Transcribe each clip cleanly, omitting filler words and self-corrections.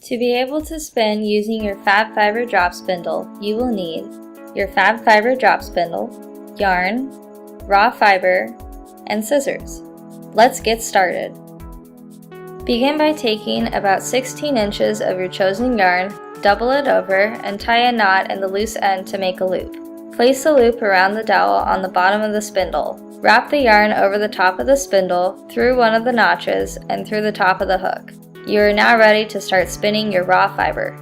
To be able to spin using your FABfiber Drop Spindle, you will need your FABfiber Drop Spindle, yarn, raw fiber, and scissors. Let's get started. Begin by taking about 16 inches of your chosen yarn, double it over, and tie a knot in the loose end to make a loop. Place the loop around the dowel on the bottom of the spindle. Wrap the yarn over the top of the spindle, through one of the notches, and through the top of the hook. You are now ready to start spinning your raw fiber.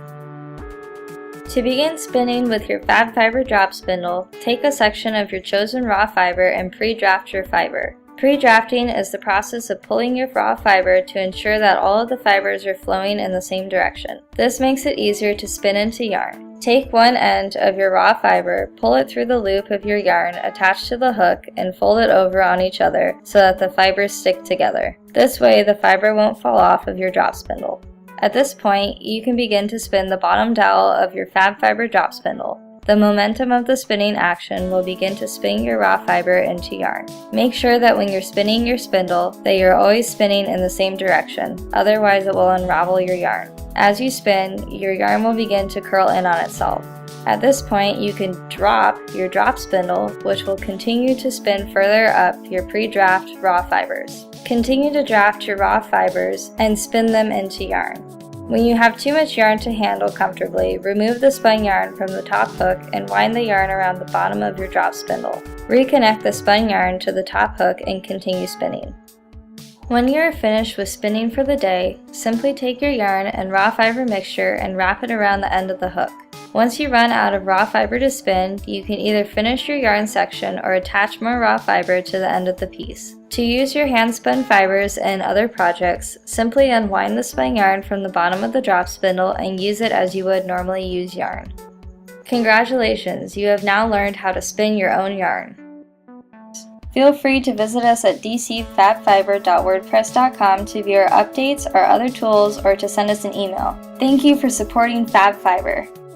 To begin spinning with your FABfiber Drop Spindle, take a section of your chosen raw fiber and pre-draft your fiber. Pre-drafting is the process of pulling your raw fiber to ensure that all of the fibers are flowing in the same direction. This makes it easier to spin into yarn. Take one end of your raw fiber, pull it through the loop of your yarn attached to the hook, and fold it over on each other so that the fibers stick together. This way, the fiber won't fall off of your drop spindle. At this point, you can begin to spin the bottom dowel of your FABfiber Drop Spindle. The momentum of the spinning action will begin to spin your raw fiber into yarn. Make sure that when you're spinning your spindle, that you're always spinning in the same direction, otherwise it will unravel your yarn. As you spin, your yarn will begin to curl in on itself. At this point, you can drop your drop spindle, which will continue to spin further up your pre-draft raw fibers. Continue to draft your raw fibers and spin them into yarn. When you have too much yarn to handle comfortably, remove the spun yarn from the top hook and wind the yarn around the bottom of your drop spindle. Reconnect the spun yarn to the top hook and continue spinning. When you are finished with spinning for the day, simply take your yarn and raw fiber mixture and wrap it around the end of the hook. Once you run out of raw fiber to spin, you can either finish your yarn section or attach more raw fiber to the end of the piece. To use your hand-spun fibers in other projects, simply unwind the spun yarn from the bottom of the drop spindle and use it as you would normally use yarn. Congratulations, you have now learned how to spin your own yarn. Feel free to visit us at dcfabfiber.wordpress.com to view our updates, our other tools, or to send us an email. Thank you for supporting FABfiber.